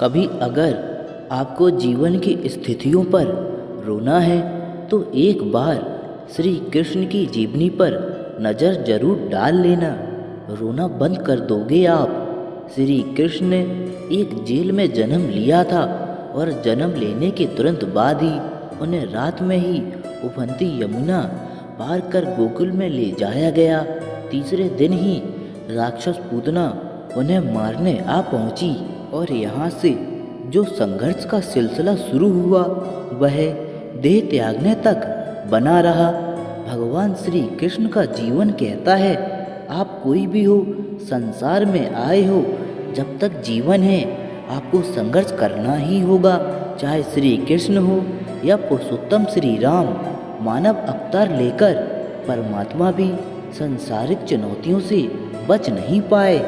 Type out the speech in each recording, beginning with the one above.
कभी अगर आपको जीवन की स्थितियों पर रोना है तो एक बार श्री कृष्ण की जीवनी पर नज़र जरूर डाल लेना। रोना बंद कर दोगे आप। श्री कृष्ण ने एक जेल में जन्म लिया था और जन्म लेने के तुरंत बाद ही उन्हें रात में ही उफनती यमुना पार कर गोकुल में ले जाया गया। तीसरे दिन ही राक्षस पूतना उन्हें मारने आ पहुंची और यहाँ से जो संघर्ष का सिलसिला शुरू हुआ वह देह त्यागने तक बना रहा। भगवान श्री कृष्ण का जीवन कहता है, आप कोई भी हो, संसार में आए हो, जब तक जीवन है आपको संघर्ष करना ही होगा। चाहे श्री कृष्ण हो या पुरुषोत्तम श्री राम, मानव अवतार लेकर परमात्मा भी संसारिक चुनौतियों से बच नहीं पाए,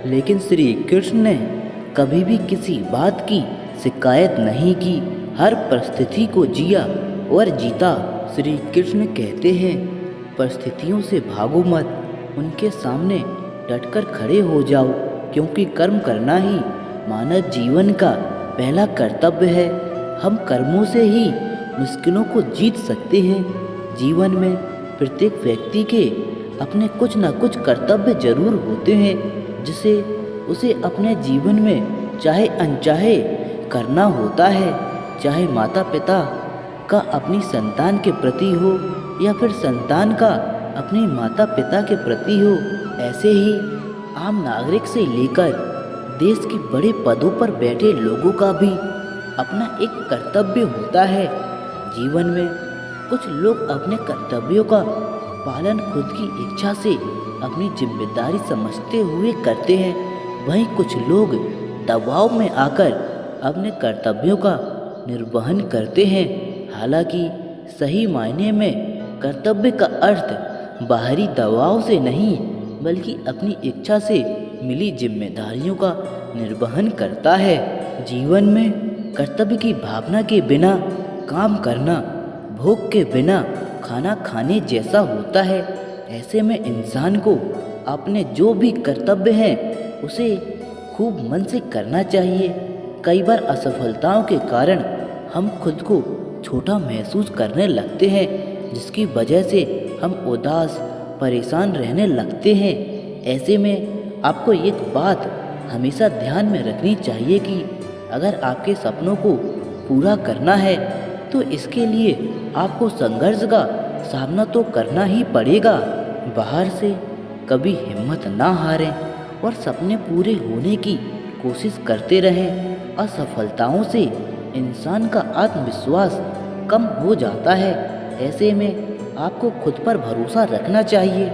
लेकिन श्री कृष्ण ने कभी भी किसी बात की शिकायत नहीं की। हर परिस्थिति को जिया और जीता। श्री कृष्ण कहते हैं, परिस्थितियों से भागो मत, उनके सामने डटकर खड़े हो जाओ, क्योंकि कर्म करना ही मानव जीवन का पहला कर्तव्य है। हम कर्मों से ही मुश्किलों को जीत सकते हैं। जीवन में प्रत्येक व्यक्ति के अपने कुछ न कुछ कर्तव्य जरूर होते हैं, जिसे उसे अपने जीवन में चाहे अनचाहे करना होता है। चाहे माता पिता का अपनी संतान के प्रति हो या फिर संतान का अपने माता पिता के प्रति हो, ऐसे ही आम नागरिक से लेकर देश के बड़े पदों पर बैठे लोगों का भी अपना एक कर्तव्य होता है। जीवन में कुछ लोग अपने कर्तव्यों का पालन खुद की इच्छा से अपनी जिम्मेदारी समझते हुए करते हैं, वहीं कुछ लोग दबाव में आकर अपने कर्तव्यों का निर्वहन करते हैं। हालांकि सही मायने में कर्तव्य का अर्थ बाहरी दबाव से नहीं बल्कि अपनी इच्छा से मिली जिम्मेदारियों का निर्वहन करता है। जीवन में कर्तव्य की भावना के बिना काम करना भूख के बिना खाना खाने जैसा होता है। ऐसे में इंसान को अपने जो भी कर्तव्य हैं उसे खूब मन से करना चाहिए। कई बार असफलताओं के कारण हम खुद को छोटा महसूस करने लगते हैं, जिसकी वजह से हम उदास परेशान रहने लगते हैं। ऐसे में आपको एक बात हमेशा ध्यान में रखनी चाहिए कि अगर आपके सपनों को पूरा करना है तो इसके लिए आपको संघर्ष का सामना तो करना ही पड़ेगा। बाहर से कभी हिम्मत ना हारें और सपने पूरे होने की कोशिश करते रहें। असफलताओं से इंसान का आत्मविश्वास कम हो जाता है। ऐसे में आपको खुद पर भरोसा रखना चाहिए।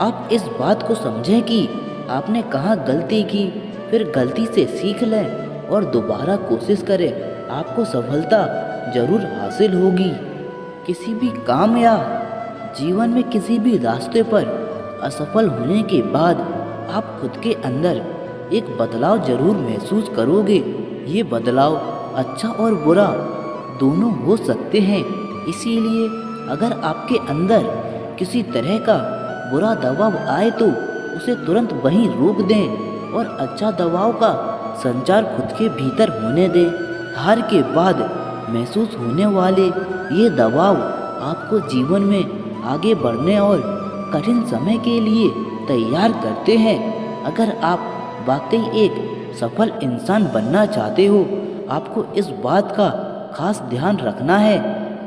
आप इस बात को समझें कि आपने कहाँ गलती की, फिर गलती से सीख लें और दोबारा कोशिश करें। आपको सफलता जरूर हासिल होगी। किसी भी काम या जीवन में किसी भी रास्ते पर असफल होने के बाद आप खुद के अंदर एक बदलाव जरूर महसूस करोगे। ये बदलाव अच्छा और बुरा दोनों हो सकते हैं। इसीलिए अगर आपके अंदर किसी तरह का बुरा दबाव आए तो उसे तुरंत वहीं रोक दें और अच्छा दबाव का संचार खुद के भीतर होने दें। हार के बाद महसूस होने वाले ये दबाव आपको जीवन में आगे बढ़ने और कठिन समय के लिए तैयार करते हैं। अगर आप वाकई एक सफल इंसान बनना चाहते हो, आपको इस बात का खास ध्यान रखना है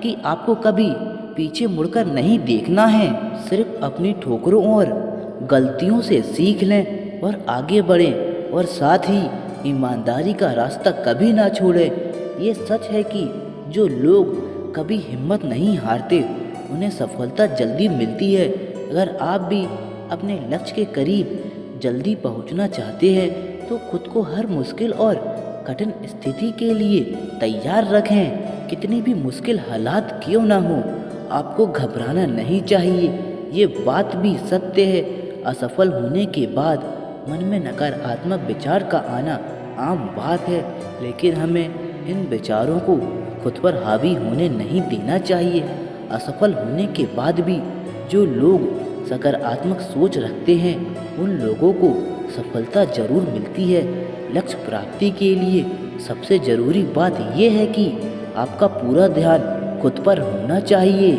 कि आपको कभी पीछे मुड़कर नहीं देखना है। सिर्फ अपनी ठोकरों और गलतियों से सीख लें और आगे बढ़ें, और साथ ही ईमानदारी का रास्ता कभी ना छोड़ें। ये सच है कि जो लोग कभी हिम्मत नहीं हारते उन्हें सफलता जल्दी मिलती है। अगर आप भी अपने लक्ष्य के करीब जल्दी पहुंचना चाहते हैं तो खुद को हर मुश्किल और कठिन स्थिति के लिए तैयार रखें। कितनी भी मुश्किल हालात क्यों ना हो, आपको घबराना नहीं चाहिए। ये बात भी सत्य है, असफल होने के बाद मन में नकारात्मक विचार का आना आम बात है, लेकिन हमें इन विचारों को खुद पर हावी होने नहीं देना चाहिए। असफल होने के बाद भी जो लोग सकारात्मक सोच रखते हैं उन लोगों को सफलता जरूर मिलती है। लक्ष्य प्राप्ति के लिए सबसे ज़रूरी बात यह है कि आपका पूरा ध्यान खुद पर होना चाहिए।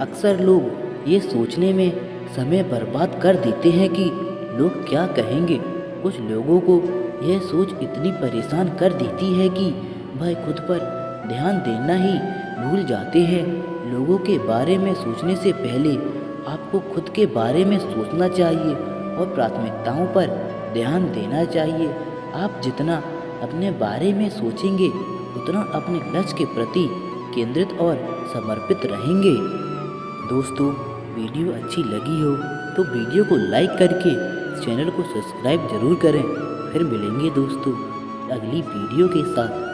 अक्सर लोग ये सोचने में समय बर्बाद कर देते हैं कि लोग क्या कहेंगे। कुछ लोगों को यह सोच इतनी परेशान कर देती है कि वह खुद पर ध्यान देना ही भूल जाते हैं। लोगों के बारे में सोचने से पहले आपको खुद के बारे में सोचना चाहिए और प्राथमिकताओं पर ध्यान देना चाहिए। आप जितना अपने बारे में सोचेंगे उतना अपने लक्ष्य के प्रति केंद्रित और समर्पित रहेंगे। दोस्तों, वीडियो अच्छी लगी हो तो वीडियो को लाइक करके चैनल को सब्सक्राइब जरूर करें। फिर मिलेंगे दोस्तों अगली वीडियो के साथ।